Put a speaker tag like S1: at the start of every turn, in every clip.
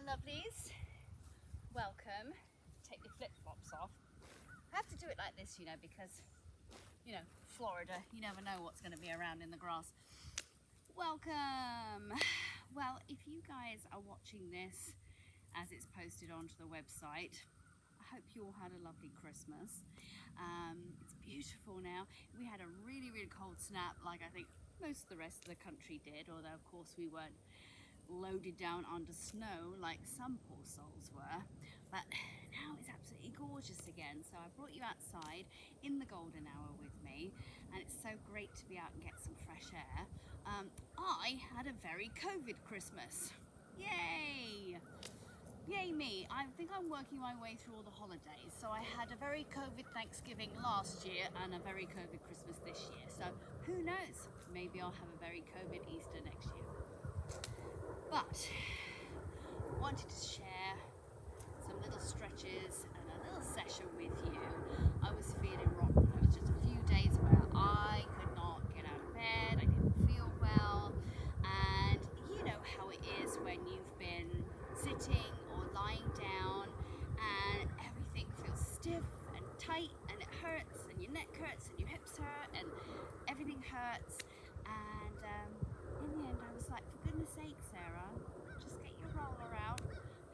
S1: lovelies, welcome. Take your flip-flops off. I have to do it like this, because, Florida, you never know what's going to be around in the grass. Welcome. Well, if you guys are watching this as it's posted onto the website, I hope you all had a lovely Christmas. It's beautiful now. We had a really, really cold snap, like I think most of the rest of the country did, although of course we weren't loaded down under snow like some poor souls were. But now it's absolutely gorgeous again. So I brought you outside in the golden hour with me, and it's so great to be out and get some fresh air. I had a very COVID Christmas. Yay! Yay me. I think I'm working my way through all the holidays. So I had a very COVID Thanksgiving last year and a very COVID Christmas this year. So who knows? Maybe I'll have a very COVID Easter next year. But wanted to share some little stretches and a little session with you. I was feeling rotten. It was just a few days where I could not get out of bed. I didn't feel well. And you know how it is when you've been sitting or lying down and everything feels stiff and tight and it hurts and your neck hurts and your hips hurt and everything hurts. And in the end I was like, for goodness sake, Sarah, just get your roll around,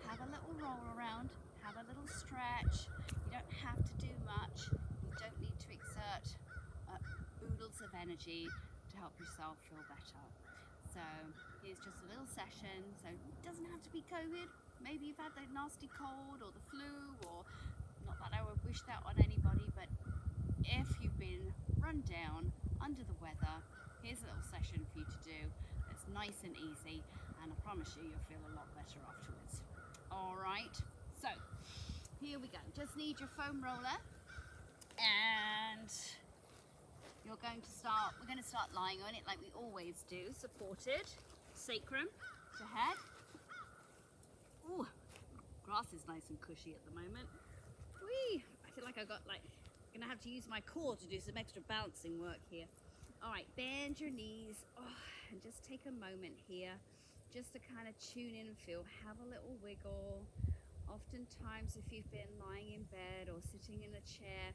S1: have a little roll around, have a little stretch. You don't have to do much. You don't need to exert oodles of energy to help yourself feel better. So here's just a little session. So it doesn't have to be COVID. Maybe you've had the nasty cold or the flu, or not that I would wish that on anybody, but if you've been run down, under the weather, here's a little session for you to do. It's nice and easy, and I promise you, you'll feel a lot better afterwards. All right, so here we go. Just need your foam roller, and we're going to start lying on it like we always do, supported, sacrum to head. Ooh, grass is nice and cushy at the moment. Whee! I feel like gonna have to use my core to do some extra bouncing work here. All right, bend your knees, and just take a moment here just to kind of tune in and feel, have a little wiggle. Oftentimes, if you've been lying in bed or sitting in a chair,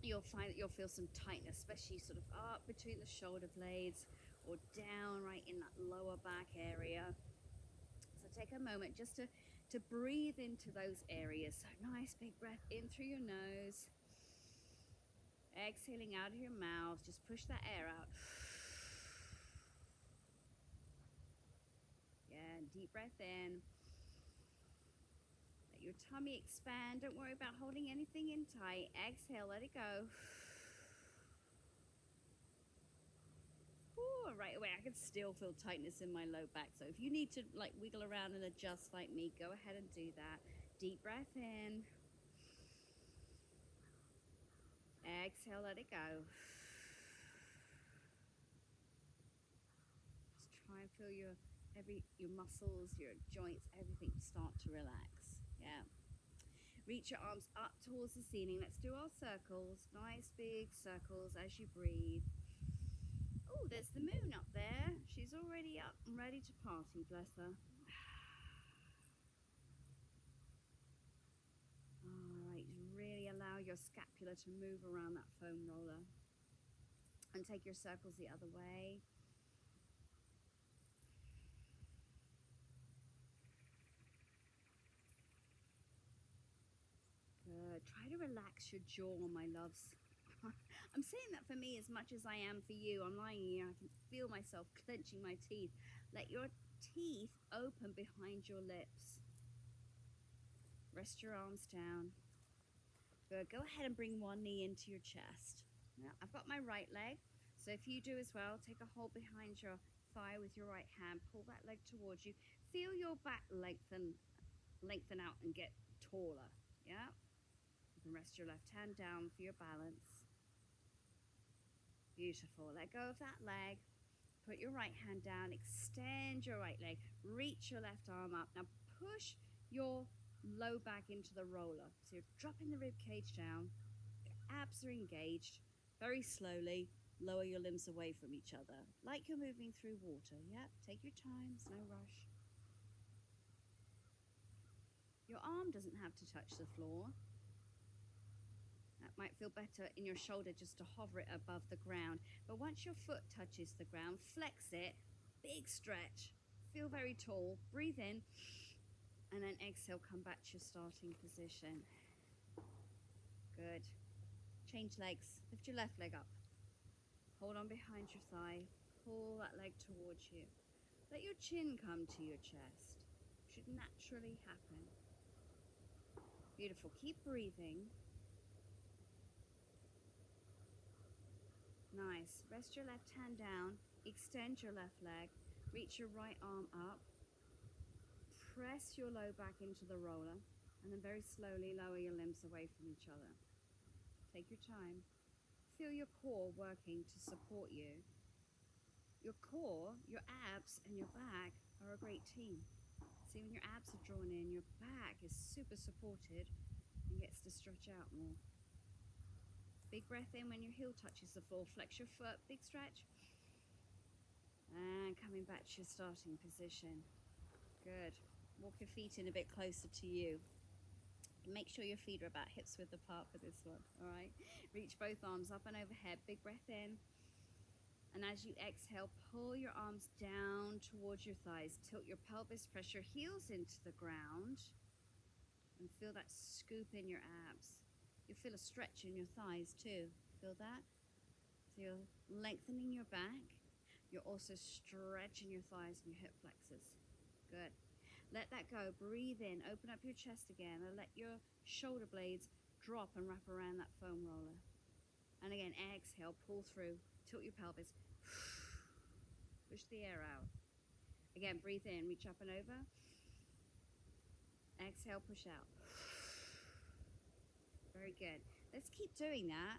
S1: you'll find that you'll feel some tightness, especially sort of up between the shoulder blades or down right in that lower back area. So take a moment just to breathe into those areas. So nice big breath in through your nose, exhaling out of your mouth. Just push that air out. Yeah, deep breath in. Let your tummy expand. Don't worry about holding anything in tight. Exhale, let it go. Ooh, right away, I can still feel tightness in my low back. So if you need to wiggle around and adjust like me, go ahead and do that. Deep breath in. Exhale, let it go. Just try and feel your muscles, your joints, everything start to relax. Yeah. Reach your arms up towards the ceiling. Let's do our circles. Nice big circles as you breathe. Oh, there's the moon up there. She's already up and ready to party, bless her. All right, really allow your scapula to move around that foam roller. And take your circles the other way. Good. Try to relax your jaw, my loves. I'm saying that for me as much as I am for you. I'm lying here, I can feel myself clenching my teeth. Let your teeth open behind your lips. Rest your arms down. Good. Go ahead and bring one knee into your chest. Now, I've got my right leg, so if you do as well, take a hold behind your thigh with your right hand. Pull that leg towards you. Feel your back lengthen out and get taller. Yeah? You can rest your left hand down for your balance. Beautiful. Let go of that leg. Put your right hand down. Extend your right leg. Reach your left arm up. Now push your low back into the roller. So you're dropping the rib cage down. Your abs are engaged. Very slowly lower your limbs away from each other, like you're moving through water. Yep. Take your time. There's no rush. Your arm doesn't have to touch the floor. That might feel better in your shoulder just to hover it above the ground. But once your foot touches the ground, flex it, big stretch, feel very tall, breathe in, and then exhale, come back to your starting position. Good. Change legs, lift your left leg up. Hold on behind your thigh, pull that leg towards you. Let your chin come to your chest. Should naturally happen. Beautiful, keep breathing. Nice, rest your left hand down, extend your left leg, reach your right arm up, press your low back into the roller, and then very slowly lower your limbs away from each other. Take your time. Feel your core working to support you. Your core, your abs, and your back are a great team. See, when your abs are drawn in, your back is super supported and gets to stretch out more. Big breath in when your heel touches the floor. Flex your foot, big stretch. And coming back to your starting position. Good. Walk your feet in a bit closer to you. Make sure your feet are about hips width apart for this one, all right? Reach both arms up and overhead. Big breath in. And as you exhale, pull your arms down towards your thighs. Tilt your pelvis, press your heels into the ground. And feel that scoop in your abs. You'll feel a stretch in your thighs too. Feel that? So you're lengthening your back. You're also stretching your thighs and your hip flexors. Good. Let that go. Breathe in. Open up your chest again. And let your shoulder blades drop and wrap around that foam roller. And again, exhale. Pull through. Tilt your pelvis. Push the air out. Again, breathe in. Reach up and over. Exhale. Push out. Very good. Let's keep doing that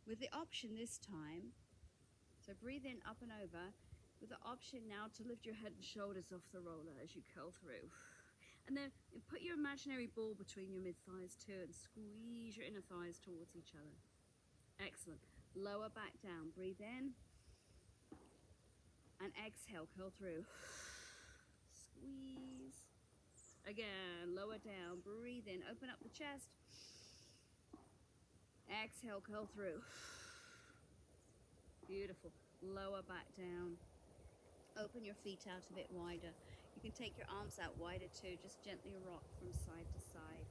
S1: with the option this time. So breathe in, up and over, with the option now to lift your head and shoulders off the roller as you curl through. And then put your imaginary ball between your mid-thighs too and squeeze your inner thighs towards each other. Excellent. Lower back down. Breathe in. And exhale, curl through. Squeeze. Again, lower down. Breathe in. Open up the chest. Exhale, curl through. Beautiful. Lower back down. Open your feet out a bit wider. You can take your arms out wider too. Just gently rock from side to side.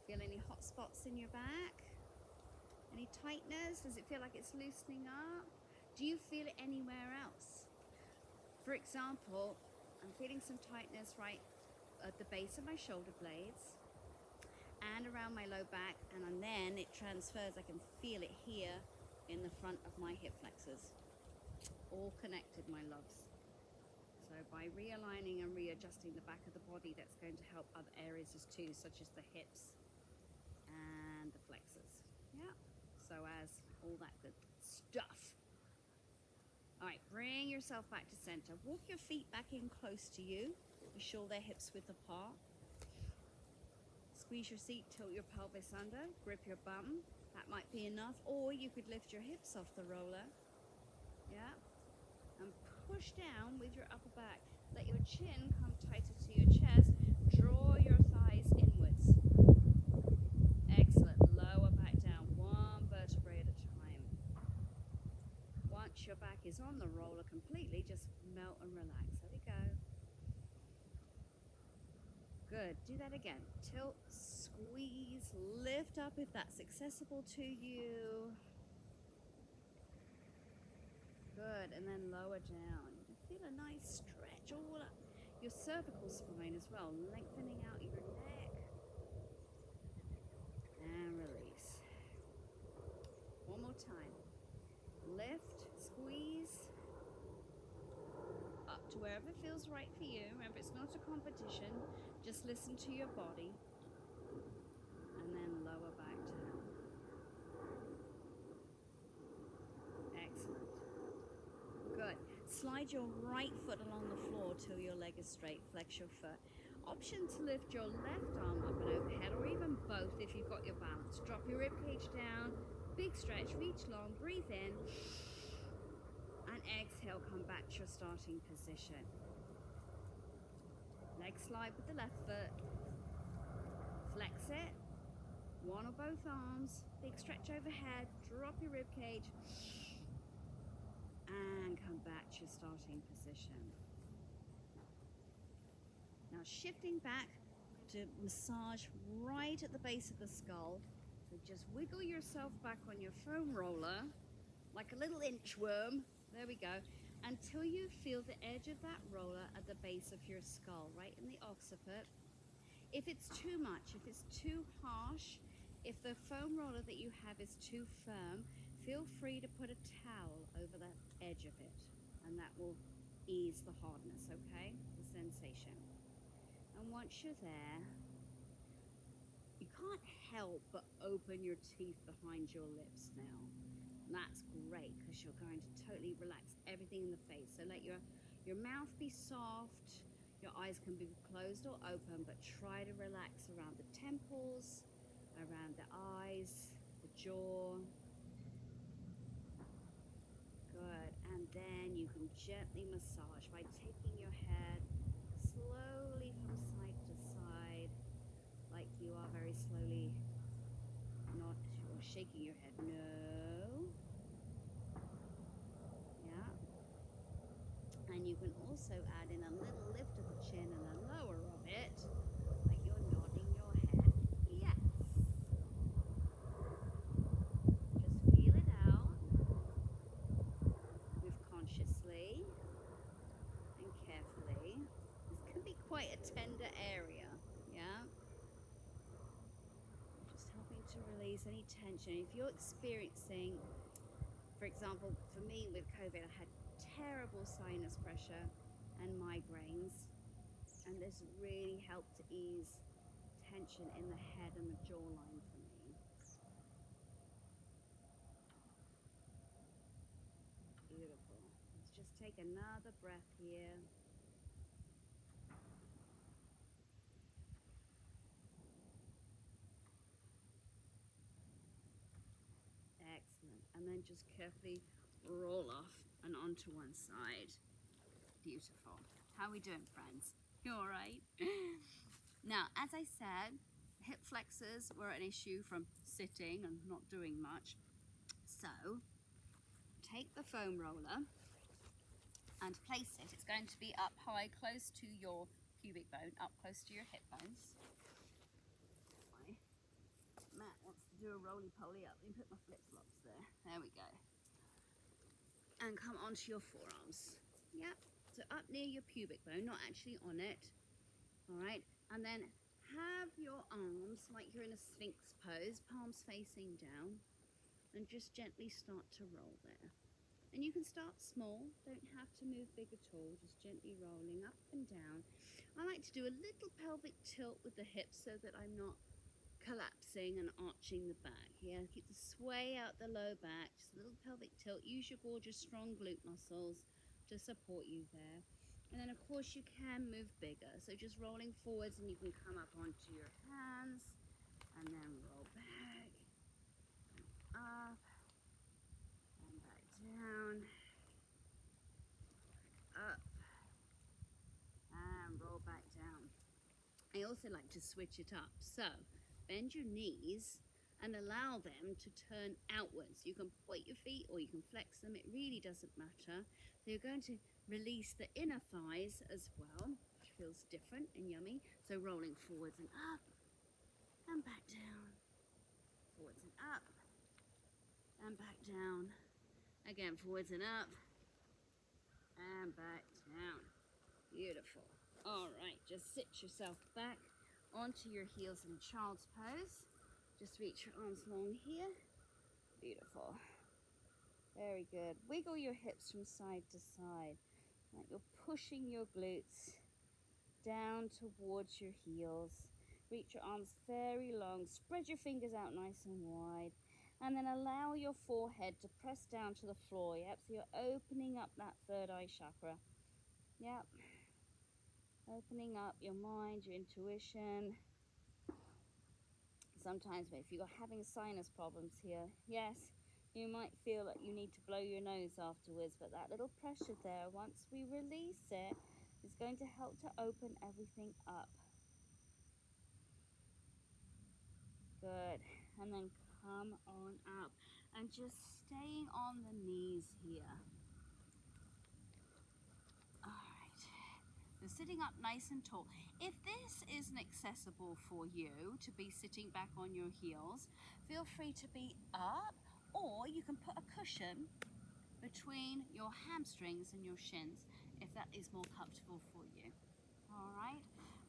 S1: Feel any hot spots in your back? Any tightness? Does it feel like it's loosening up? Do you feel it anywhere else? For example, I'm feeling some tightness right at the base of my shoulder blades and around my low back, and then it transfers. I can feel it here in the front of my hip flexors. All connected, my loves. So by realigning and readjusting the back of the body, that's going to help other areas too, such as the hips and the flexors. Yeah. So as all that good stuff. All right, bring yourself back to center. Walk your feet back in close to you. Be sure they're hips width apart. Squeeze your seat, tilt your pelvis under, grip your bum. That might be enough. Or you could lift your hips off the roller. Yeah. And push down with your upper back. Let your chin come tighter to your chest. Draw your thighs inwards. Excellent. Lower back down, one vertebrae at a time. Once your back is on the roller completely, just melt and relax. Let it go. Good. Do that again. Tilt, squeeze, lift up if that's accessible to you. Good. And then lower down. You feel a nice stretch all up your cervical spine as well, lengthening out your neck. And release. One more time. Lift, squeeze, up to wherever feels right for you. Remember, it's not a competition. Just listen to your body. And then lower back down. Excellent. Good. Slide your right foot along the floor till your leg is straight. Flex your foot. Option to lift your left arm up and overhead, or even both if you've got your balance. Drop your rib cage down. Big stretch, reach long, breathe in. And exhale, come back to your starting position. Now leg slide with the left foot, flex it, one or both arms, big stretch overhead, drop your rib cage, and come back to your starting position. Now shifting back to massage right at the base of the skull. So just wiggle yourself back on your foam roller like a little inchworm. There we go. Until you feel the edge of that roller at the base of your skull, right in the occiput. If it's too much, if it's too harsh, if the foam roller that you have is too firm, feel free to put a towel over the edge of it, and that will ease the hardness, okay? The sensation. And once you're there, you can't help but open your teeth behind your lips now. And that's great because you're going to totally relax everything in the face. So let your mouth be soft, your eyes can be closed or open, but try to relax around the temples, around the eyes, the jaw. Good. And then you can gently massage by taking your head slowly from side to side, like you are very slowly, not you're shaking your head. No. Yeah. And you can also add in a little lift of the chin and a lower of it, like you're nodding your head. Yes. Just feel it out. Move consciously and carefully. This can be quite a tender area, yeah? Just helping to release any tension. If you're experiencing, for example, for me with COVID, I had terrible sinus pressure and migraines, and this really helped to ease tension in the head and the jawline for me. Beautiful. Let's just take another breath here. Excellent. And then just carefully roll off and onto one side. Beautiful. How are we doing, friends? You all right? Now, as I said, hip flexors were an issue from sitting and not doing much. So, take the foam roller and place it. It's going to be up high, close to your pubic bone, up close to your hip bones. Matt wants to do a roly-poly up. Let me put my flip-flops there. There we go. And come onto your forearms. Yep. So up near your pubic bone, not actually on it. All right. And then have your arms like you're in a sphinx pose, palms facing down, and just gently start to roll there. And you can start small, don't have to move big at all, just gently rolling up and down. I like to do a little pelvic tilt with the hips so that I'm not collapsing and arching the back. Yeah, keep the sway out the low back, just a little pelvic tilt. Use your gorgeous strong glute muscles to support you there. And then of course you can move bigger. So just rolling forwards, and you can come up onto your hands and then roll back and up and back down, up and roll back down. I also like to switch it up. So bend your knees and allow them to turn outwards. You can point your feet or you can flex them. It really doesn't matter. So you're going to release the inner thighs as well, which feels different and yummy. So rolling forwards and up and back down. Forwards and up and back down. Again, forwards and up and back down. Beautiful. All right, just sit yourself back onto your heels in child's pose. Just reach your arms long here. Beautiful. Very good. Wiggle your hips from side to side, like you're pushing your glutes down towards your heels. Reach your arms very long. Spread your fingers out nice and wide. And then allow your forehead to press down to the floor. Yep, so you're opening up that third eye chakra. Yep. Opening up your mind, your intuition. Sometimes if you're having sinus problems here, yes, you might feel that you need to blow your nose afterwards, but that little pressure there, once we release it, It's going to help to open everything up. Good. And then come on up and just staying on the knees here. All right. So sitting up nice and tall. If this isn't accessible for you to be sitting back on your heels, feel free to be up, or you can put a cushion between your hamstrings and your shins if that is more comfortable for you. All right,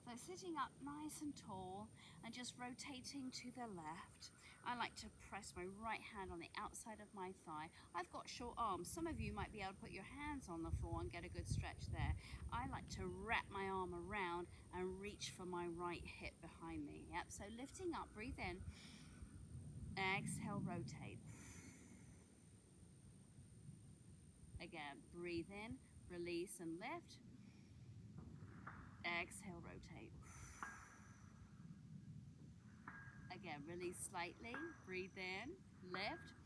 S1: so sitting up nice and tall and just rotating to the left. I like to press my right hand on the outside of my thigh. I've got short arms. Some of you might be able to put your hands on the floor and get a good stretch there. I like to wrap my arm around and reach for my right hip behind me. Yep, so lifting up, breathe in. Exhale, rotate. Again, breathe in, release and lift. Exhale, rotate. Again, release slightly, breathe in, lift,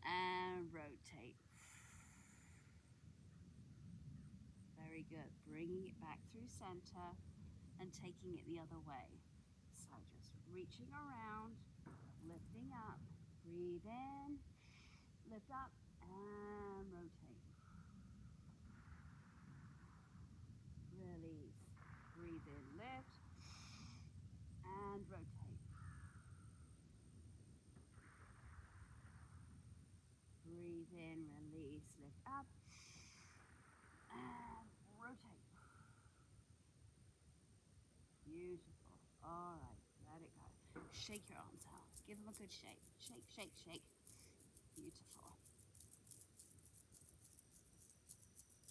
S1: and rotate. Very good. Bringing it back through center and taking it the other way. So just reaching around, lifting up, breathe in, lift up, and rotate. Release. Breathe in, lift, and rotate. Breathe in, release, lift up, and rotate. Beautiful. All right, let it go. Shake your arms out. Give them a good shake. Shake, shake, shake. Beautiful.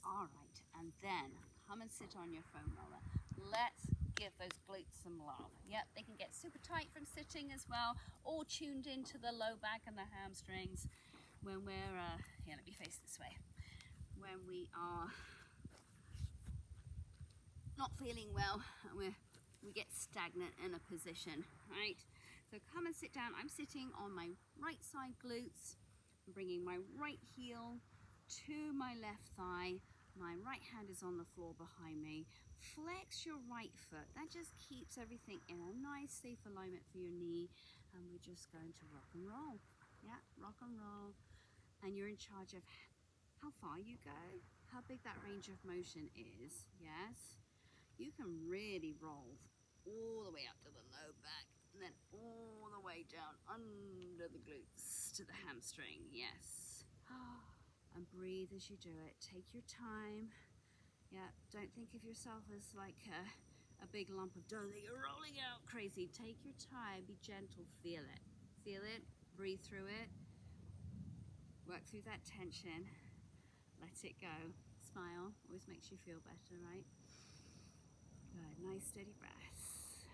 S1: All right, and then come and sit on your foam roller. Let's give those glutes some love. Yep, they can get super tight from sitting as well, all tuned into the low back and the hamstrings when we're, here, let me face this way. When we are not feeling well and we get stagnant in a position, right? So come and sit down. I'm sitting on my right side glutes. I'm bringing my right heel to my left thigh. My right hand is on the floor behind me. Flex your right foot. That just keeps everything in a nice, safe alignment for your knee. And we're just going to rock and roll. Yeah, rock and roll. And you're in charge of how far you go, how big that range of motion is. Yes, you can really roll all the way up to the low back and then all the way down under the glutes to the hamstring. Yes. And breathe as you do it. Take your time. Yeah, don't think of yourself as like a big lump of dough that you're rolling out crazy. Take your time. Be gentle. Feel it. Feel it. Breathe through it. Work through that tension. Let it go. Smile. Always makes you feel better, right? Good. Nice steady breaths.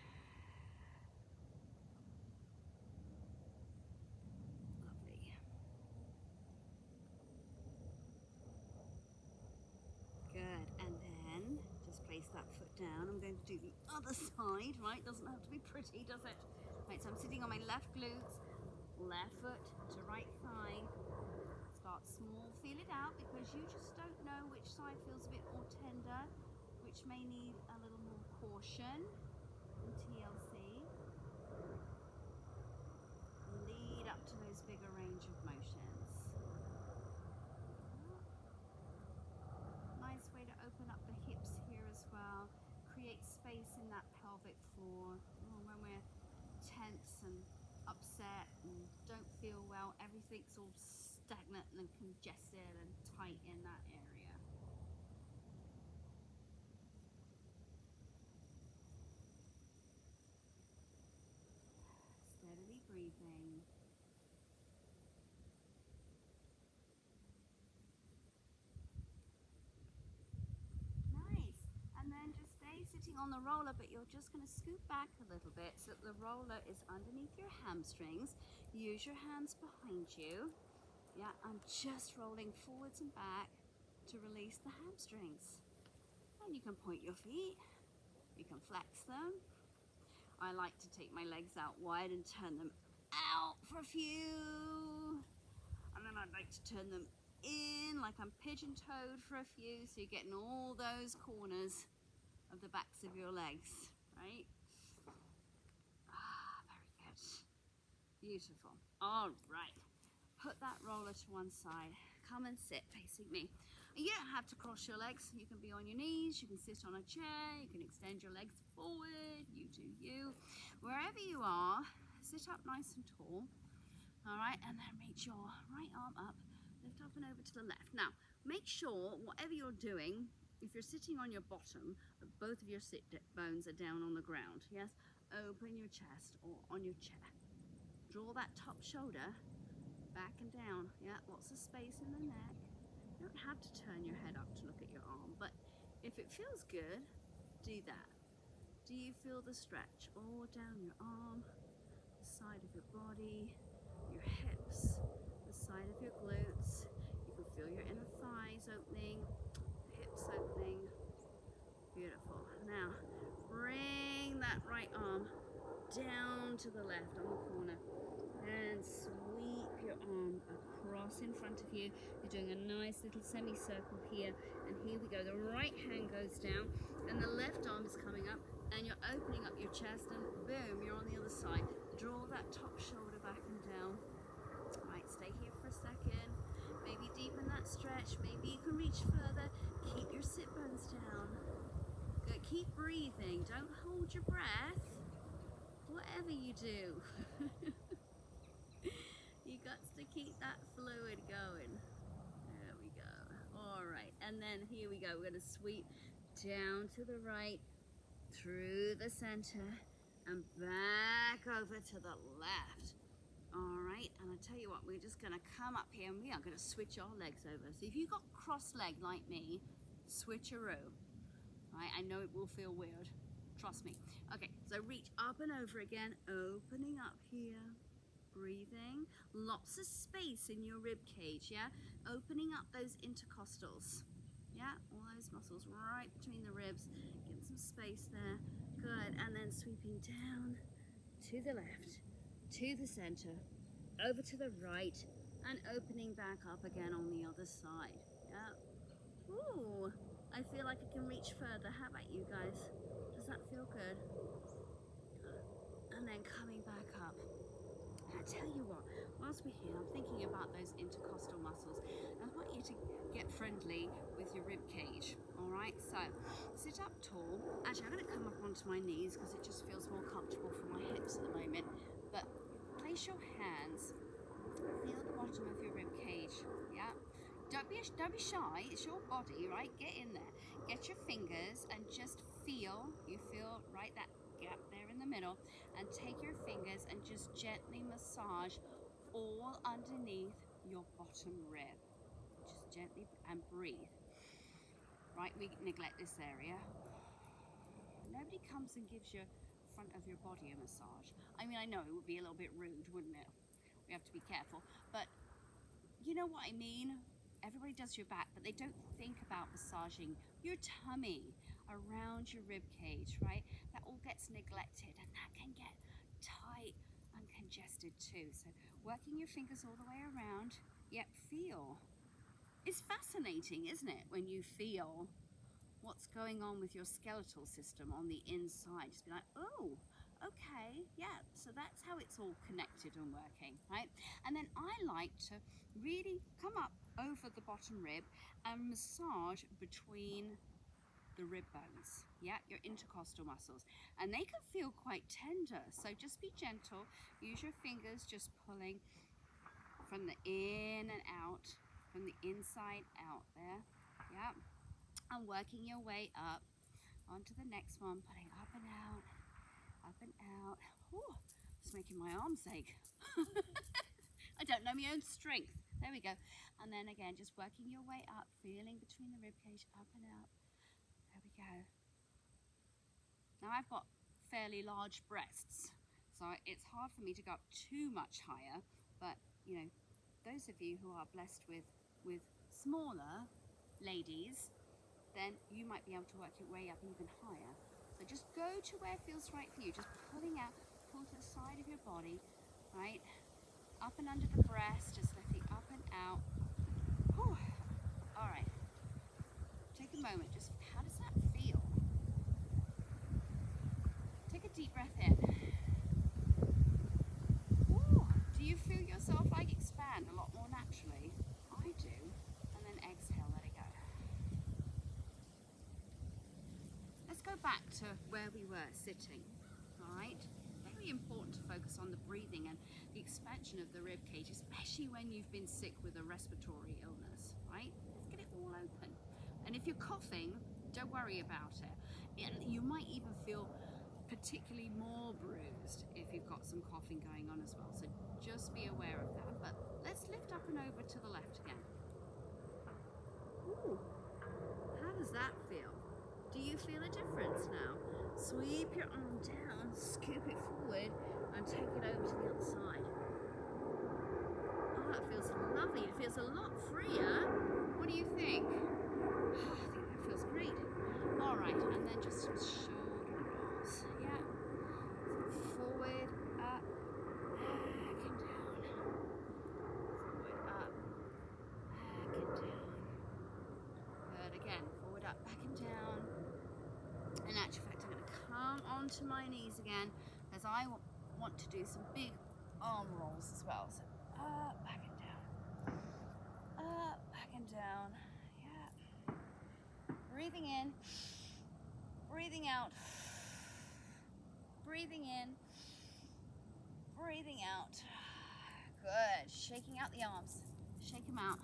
S1: Lovely. Good. And then just place that foot down. I'm going to do the other side, right? Doesn't have to be pretty, does it? Right, so I'm sitting on my left glutes, left foot to right thigh. Start small, feel it out, because you just don't know which side feels a bit more tender, which may need a little more caution and TLC. Lead up to those bigger range of motions. Nice way to open up the hips here as well. Create space in that pelvic floor. When we're tense and upset and don't feel well, everything's all stagnant and congested and tight in that area. Steadily breathing. Nice. And then just stay sitting on the roller, but you're just going to scoot back a little bit so that the roller is underneath your hamstrings. Use your hands behind you. Yeah, I'm just rolling forwards and back to release the hamstrings. And you can point your feet. You can flex them. I like to take my legs out wide and turn them out for a few. And then I'd like to turn them in like I'm pigeon-toed for a few, so you're getting all those corners of the backs of your legs, right? Ah, very good. Beautiful. All right. Put that roller to one side. Come and sit facing me. You don't have to cross your legs. You can be on your knees, you can sit on a chair, you can extend your legs forward, you do you. Wherever you are, sit up nice and tall. All right, and then reach your right arm up, lift up and over to the left. Now, make sure whatever you're doing, if you're sitting on your bottom, both of your sit bones are down on the ground, yes? Open your chest or on your chair. Draw that top shoulder back and down, yeah? Lots of space in the neck. You don't have to turn your head up to look at your arm, but if it feels good, do that. Do you feel the stretch all down your arm, the side of your body, your hips, the side of your glutes? You can feel your inner thighs opening, hips opening. Beautiful. Now, bring that right arm down to the left on the corner and sweep your arm across in front of you. You're doing a nice little semicircle here, and here we go. The right hand goes down and the left arm is coming up, and you're opening up your chest, and boom, you're on the other side. Draw that top shoulder back and down. Right, stay here for a second. Maybe deepen that stretch. Maybe you can reach further. Keep your sit bones down. Good. Keep breathing. Don't hold your breath. Whatever you do. You got to keep that fluid going. There we go. All right, and then here we go. We're going to sweep down to the right, through the center, and back over to the left. All right, and I tell you what, we're just going to come up here and we are going to switch our legs over. So if you've got cross leg like me, switcheroo. Right, I know it will feel weird. Trust me. Okay, so reach up and over again, opening up here. Breathing, lots of space in your rib cage, yeah? Opening up those intercostals, yeah? All those muscles right between the ribs, getting some space there. Good, and then sweeping down to the left, to the center, over to the right, and opening back up again on the other side, yeah? Ooh, I feel like I can reach further. How about you guys? Does that feel good? Good. And then coming back up. I tell you what, whilst we're here, I'm thinking about those intercostal muscles. I want you to get friendly with your rib cage, all right? So sit up tall. Actually, I'm going to come up onto my knees because it just feels more comfortable for my hips at the moment. But place your hands, feel the bottom of your rib cage, yeah? Don't be shy, it's your body, right? Get in there. Get your fingers and just feel, you feel right that gap there in the middle, and take your fingers and just gently massage all underneath your bottom rib. Just gently, and breathe. Right, we neglect this area. Nobody comes and gives your front of your body a massage. I mean, I know it would be a little bit rude, wouldn't it? We have to be careful, but you know what I mean? Everybody does your back, but they don't think about massaging your tummy around your rib cage, right? That all gets neglected, and that can get tight and congested too. So working your fingers all the way around, yet feel. It's fascinating, isn't it, when you feel what's going on with your skeletal system on the inside. Just be like, oh, okay, yeah, so that's how it's all connected and working, right? And then I like to really come up over the bottom rib and massage between the rib bones, yeah, your intercostal muscles, and they can feel quite tender, so just be gentle. Use your fingers just pulling from the in and out, from the inside out there, yeah, and working your way up onto the next one, putting up and out, up and out. Ooh, it's making my arms ache. I don't know my own strength. There we go. And then again, just working your way up, feeling between the rib cage, up and out. There we go. Now I've got fairly large breasts, so it's hard for me to go up too much higher, but you know, those of you who are blessed with smaller ladies, then you might be able to work your way up even higher. So just go to where it feels right for you, just pulling out, pull to the side of your body, right? Up and under the breast, just lifting up and out. Whew. back to where we were sitting, all right? Very important to focus on the breathing and the expansion of the rib cage, especially when you've been sick with a respiratory illness, right? Let's get it all open. And if you're coughing, don't worry about it. And you might even feel particularly more bruised if you've got some coughing going on as well. So just be aware of that. But let's lift up and over to the left again. Ooh, how does that feel? Do you feel a difference now? Sweep your arm down, scoop it forward, and take it over to the other side. Oh, that feels lovely. It feels a lot freer. What do you think? Oh, I think that feels great. All right, and then just some shoulder rolls. Yeah. So forward, up, back and down. Forward, up, back and down. Good, again. Forward, up, back and down. In actual fact, I'm going to come onto my knees again as I want to do some big arm rolls as well. So up, back and down. Up, back and down. Yeah. Breathing in. Breathing out. Breathing in. Breathing out. Good. Shaking out the arms. Shake them out.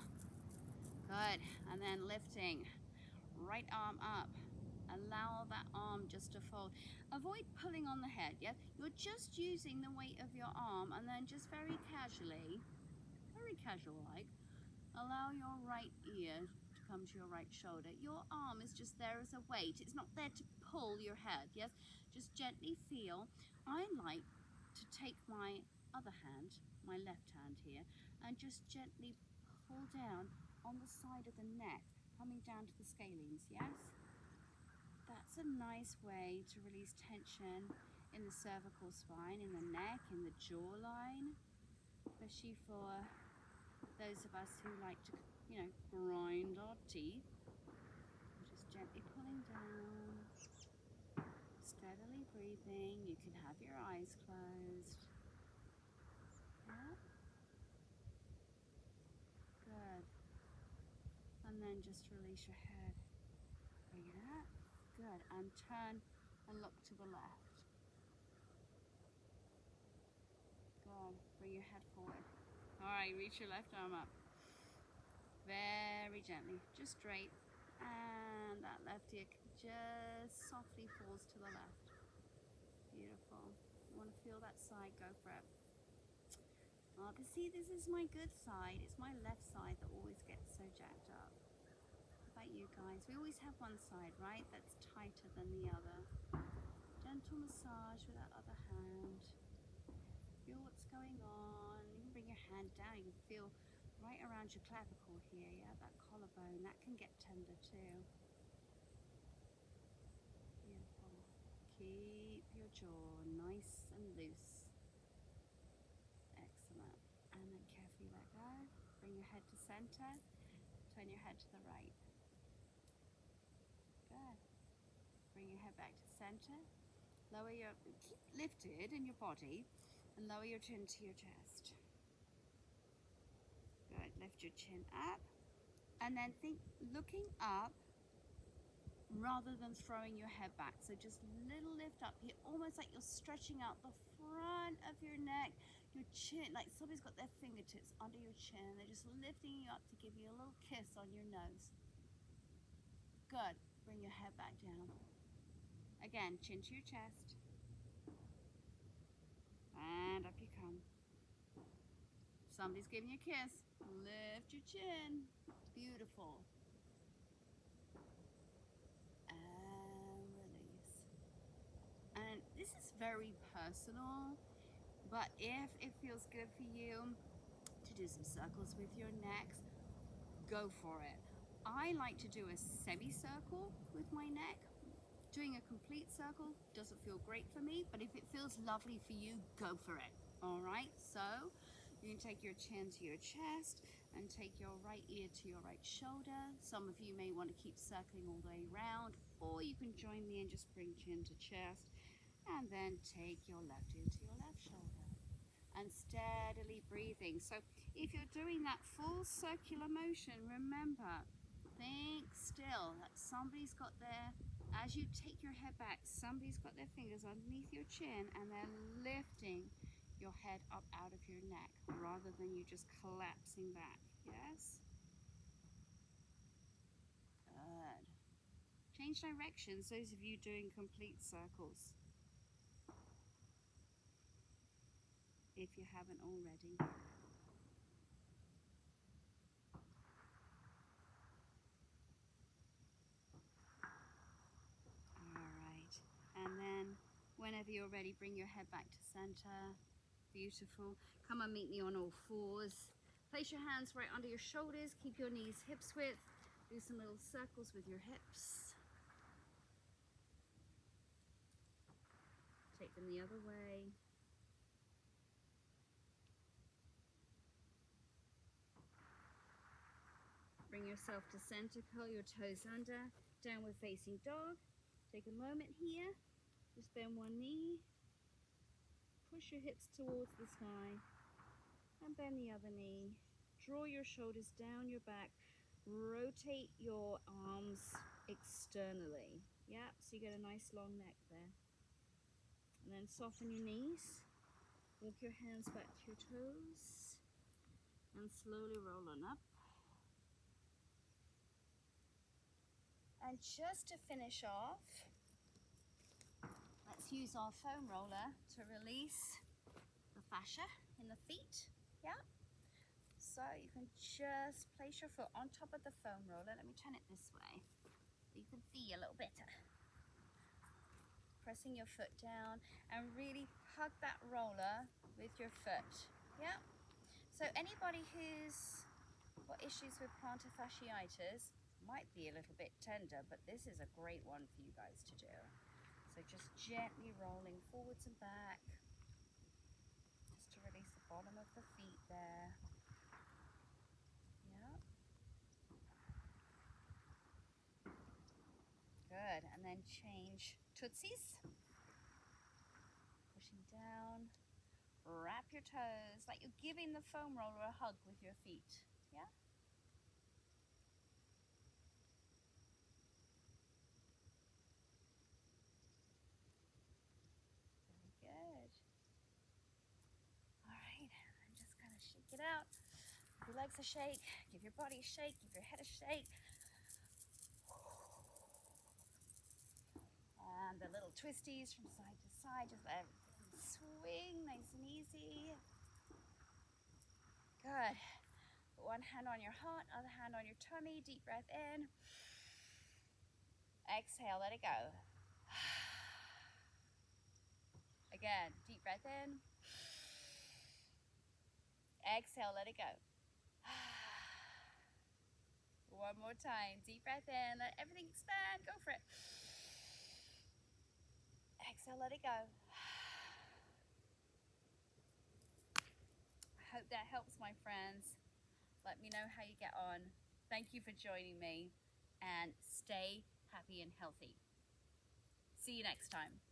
S1: Good. And then lifting. Right arm up. Allow that arm just to fold. Avoid pulling on the head, yeah? You're just using the weight of your arm, and then just very casually, very casual-like, allow your right ear to come to your right shoulder. Your arm is just there as a weight. It's not there to pull your head, yes? Just gently feel. I like to take my other hand, my left hand here, and just gently pull down on the side of the neck, coming down to the scalenes, yes? That's a nice way to release tension in the cervical spine, in the neck, in the jawline, especially for those of us who like to, grind our teeth. Just gently pulling down, steadily breathing. You can have your eyes closed. Yeah. Good. And then just release your head. Bring it up. Good. And turn and look to the left. Good. Bring your head forward. All right, reach your left arm up. Very gently, just straight. And that left ear just softly falls to the left. Beautiful. You want to feel that side, go for it. Oh, but see, this is my good side. It's my left side that always gets so jacked up. How about you guys? We always have one side, right? That's tighter than the other. Gentle massage with that other hand. Feel what's going on. You can bring your hand down. You can feel right around your clavicle here, yeah? That collarbone, that can get tender too. Beautiful. Keep your jaw nice and loose. Excellent. And then carefully let go. Bring your head to center. Turn your head to the right. Good. Bring your head back to center. Lower your, keep lifted in your body and lower your chin to your chest. Good. Lift your chin up and then think looking up rather than throwing your head back. So just little lift up here, almost like you're stretching out the front of your neck, your chin, like somebody's got their fingertips under your chin. They're just lifting you up to give you a little kiss on your nose. Good. Bring your head back down. Again, chin to your chest. And up you come. Somebody's giving you a kiss. Lift your chin. Beautiful. And release. And this is very personal, but if it feels good for you to do some circles with your necks, go for it. I like to do a semicircle with my neck. Doing a complete circle doesn't feel great for me, but if it feels lovely for you, go for it. All right, so you can take your chin to your chest and take your right ear to your right shoulder. Some of you may want to keep circling all the way around, or you can join me and just bring chin to chest and then take your left ear to your left shoulder and steadily breathing. So if you're doing that full circular motion, remember, think still that somebody's got their As you take your head back, somebody's got their fingers underneath your chin and they're lifting your head up out of your neck rather than you just collapsing back. Yes? Good. Change directions, those of you doing complete circles, if you haven't already. Alright, and then whenever you're ready, bring your head back to center. Beautiful. Come and meet me on all fours. Place your hands right under your shoulders, keep your knees hips width. Do some little circles with your hips. Take them the other way. Bring yourself to center, curl your toes under, downward facing dog. Take a moment here, just bend one knee, push your hips towards the sky, and bend the other knee. Draw your shoulders down your back, rotate your arms externally. Yeah, so you get a nice long neck there. And then soften your knees, walk your hands back to your toes, and slowly roll on up. And just to finish off, let's use our foam roller to release the fascia in the feet. Yeah. So you can just place your foot on top of the foam roller. Let me turn it this way so you can see a little better. Pressing your foot down and really hug that roller with your foot. Yeah. So anybody who's got issues with plantar fasciitis, might be a little bit tender, but this is a great one for you guys to do. So just gently rolling forwards and back, just to release the bottom of the feet there. Yeah. Good, and then change tootsies. Pushing down, wrap your toes, like you're giving the foam roller a hug with your feet. Yeah. Good. All right, and just kind of shake it out. Give your legs a shake, give your body a shake, give your head a shake. And the little twisties from side to side, just let everything swing nice and easy. Good. Put one hand on your heart, other hand on your tummy, deep breath in. Exhale, let it go. Again, deep breath in. Exhale, let it go. One more time, deep breath in, let everything expand, go for it. Exhale, let it go. I hope that helps, my friends. Let me know how you get on. Thank you for joining me, and stay happy and healthy. See you next time.